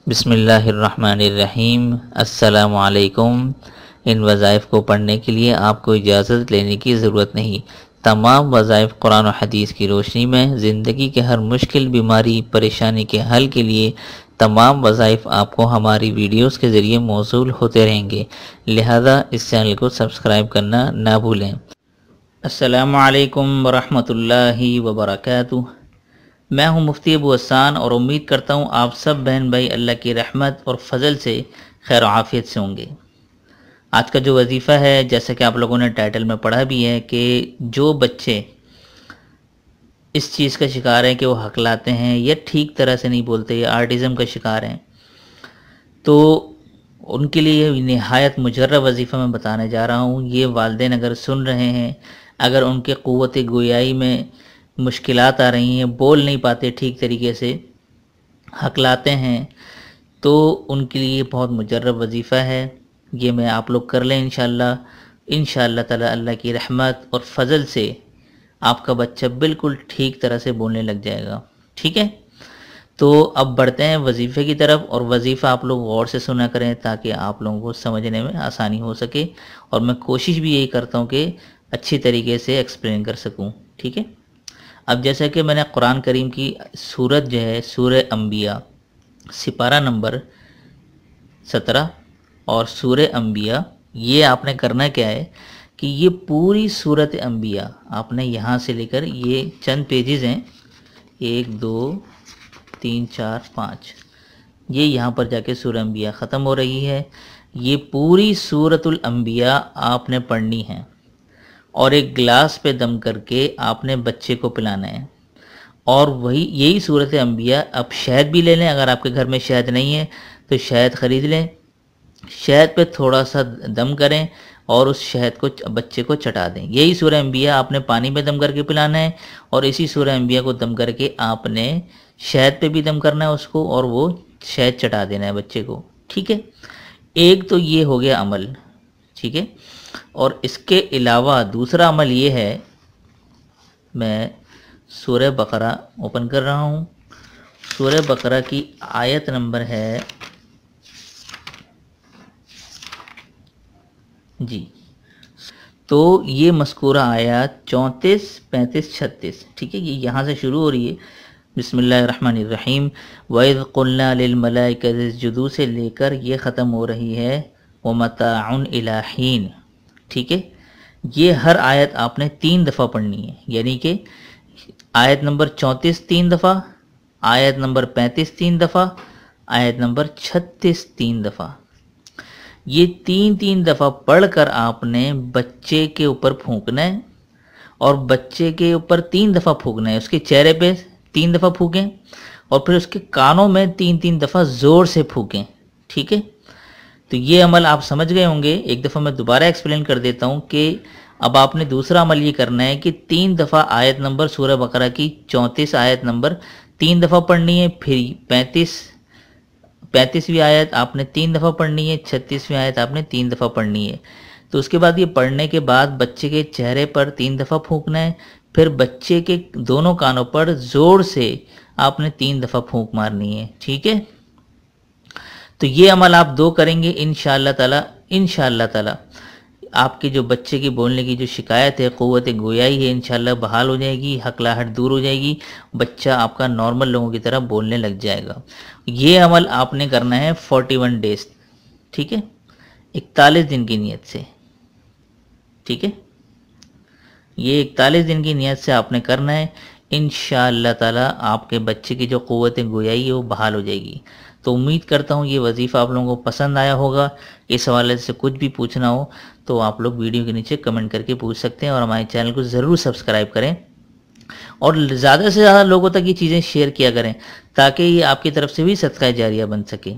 بسم اللہ الرحمن الرحیم۔ السلام علیکم۔ ان وظائف کو پڑھنے کے لیے آپ کو اجازت لینے کی ضرورت نہیں۔ تمام وظائف قرآن و حدیث کی روشنی میں زندگی کے ہر مشکل، بیماری، پریشانی کے حل کے لیے تمام وظائف آپ کو ہماری ویڈیوز کے ذریعے موصول ہوتے رہیں گے، لہذا اس چینل کو سبسکرائب کرنا نہ بھولیں۔ السلام علیکم ورحمۃ اللہ وبرکاتہ۔ میں ہوں مفتی ابو حسان اور امید کرتا ہوں آپ سب بہن بھائی اللہ کی رحمت اور فضل سے خیر و عافیت سے ہوں گے۔ آج کا جو وظیفہ ہے، جیسا کہ آپ لوگوں نے ٹائٹل میں پڑھا بھی ہے، کہ جو بچے اس چیز کا شکار ہیں کہ وہ ہکلاتے ہیں یا ٹھیک طرح سے نہیں بولتے یا آرٹزم کا شکار ہیں، تو ان کے لیے نہایت مجرب وظیفہ میں بتانے جا رہا ہوں۔ یہ والدین اگر سن رہے ہیں، اگر ان کے قوت گویائی میں مشکلات آ رہی ہیں، بول نہیں پاتے ٹھیک طریقے سے، ہکلاتے ہیں، تو ان کے لیے بہت مجرب وظیفہ ہے۔ یہ میں آپ لوگ کر لیں انشاءاللہ تعالی اللہ کی رحمت اور فضل سے آپ کا بچہ بالکل ٹھیک طرح سے بولنے لگ جائے گا، ٹھیک ہے؟ تو اب بڑھتے ہیں وظیفے کی طرف، اور وظیفہ آپ لوگ غور سے سنا کریں تاکہ آپ لوگوں کو سمجھنے میں آسانی ہو سکے، اور میں کوشش بھی یہی کرتا ہوں کہ اچھی طریقے سے ایکسپلین کر سکوں، ٹھیک ہے؟ اب جیسا کہ میں نے قرآن کریم کی سورت جو ہے سورہ انبیاء، سپارہ نمبر 17 اور سورہ انبیاء، یہ آپ نے کرنا کیا ہے کہ یہ پوری سورت انبیاء آپ نے یہاں سے لے کر، یہ چند پیجز ہیں، 1 2 3 4 5، یہ یہاں پر جا کے سورہ انبیاء ختم ہو رہی ہے۔ یہ پوری سورت الانبیاء آپ نے پڑھنی ہے، اور ایک گلاس پہ دم کر کے آپ نے بچے کو پلانا ہے، اور یہی صورت انبیاء۔ اب شہد بھی لے لیں، اگر آپ کے گھر میں شہد نہیں ہے تو شہد خرید لیں، شہد پہ تھوڑا سا دم کریں اور اس شہد کو بچے کو چٹا دیں۔ یہی سورہ انبیاء آپ نے پانی میں دم کر کے پلانا ہے، اور اسی سورہ انبیاء کو دم کر کے آپ نے شہد پہ بھی دم کرنا ہے اس کو، اور وہ شہد چٹا دینا ہے بچے کو، ٹھیک ہے؟ ایک تو یہ ہو گیا عمل، ٹھیک ہے؟ اور اس کے علاوہ دوسرا عمل یہ ہے، میں سورہ بقرہ اوپن کر رہا ہوں۔ سورہ بقرہ کی آیت نمبر ہے جی، تو یہ مذکورہ آیات 34 35 36، ٹھیک ہے؟ یہ یہاں سے شروع ہو رہی ہے، بسم اللہ الرحمن الرحیم، وَإِذْ قُلْنَا لِلْمَلَائِكَةِ اسْجُدُوا سے لے کر یہ ختم ہو رہی ہے وَمَتَاعٌ إِلَىٰ حِينٍ، ٹھیک ہے؟ یہ ہر آیت آپ نے 3 دفعہ پڑھنی ہے، یعنی کہ آیت نمبر 34 3 دفعہ، آیت نمبر 35 3 دفعہ، آیت نمبر 36 3 دفعہ۔ یہ 3 دفعہ پڑھ کر آپ نے بچے کے اوپر پھونکنا ہے، اور بچے کے اوپر 3 دفعہ پھونکنا ہے، اس کے چہرے پہ 3 دفعہ پھونکیں، اور پھر اس کے کانوں میں 3 دفعہ زور سے پھونکیں، ٹھیک ہے؟ تو یہ عمل آپ سمجھ گئے ہوں گے۔ ایک دفعہ میں دوبارہ ایکسپلین کر دیتا ہوں کہ اب آپ نے دوسرا عمل یہ کرنا ہے کہ 3 دفعہ آیت نمبر سورہ بقرہ کی 34 آیت نمبر 3 دفعہ پڑھنی ہے، پھر 35ویں آیت آپ نے 3 دفعہ پڑھنی ہے، 36ویں آیت آپ نے 3 دفعہ پڑھنی ہے۔ تو اس کے بعد یہ پڑھنے کے بعد بچے کے چہرے پر 3 دفعہ پھونکنا ہے، پھر بچے کے دونوں کانوں پر زور سے آپ نے 3 دفعہ پھونک مارنی ہے، ٹھیک ہے؟ تو یہ عمل آپ 2 کریں گے انشاءاللہ تعالی آپ کے جو بچے کی بولنے کی جو شکایت ہے، قوت گویائی ہے، انشاءاللہ بحال ہو جائے گی، ہکلاہٹ دور ہو جائے گی، بچہ آپ کا نارمل لوگوں کی طرح بولنے لگ جائے گا۔ یہ عمل آپ نے کرنا ہے 41 ڈیز، ٹھیک ہے؟ 41 دن کی نیت سے، ٹھیک ہے؟ یہ 41 دن کی نیت سے آپ نے کرنا ہے، انشاءاللہ تعالی آپ کے بچے کی جو قوت گویائی ہے وہ بحال ہو جائے گی۔ تو امید کرتا ہوں یہ وظیفہ آپ لوگوں کو پسند آیا ہوگا۔ اس حوالے سے کچھ بھی پوچھنا ہو تو آپ لوگ ویڈیو کے نیچے کمنٹ کر کے پوچھ سکتے ہیں، اور ہمارے چینل کو ضرور سبسکرائب کریں، اور زیادہ سے زیادہ لوگوں تک یہ چیزیں شیئر کیا کریں تاکہ یہ آپ کی طرف سے بھی صدقہ جاریہ بن سکے۔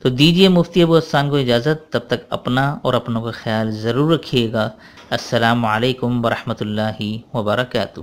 تو دیجئے مفتی ابو حسان کو اجازت، تب تک اپنا اور اپنوں کا خیال ضرور رکھیے گا۔ السلام علیکم ورحمۃ اللہ وبرکاتہ۔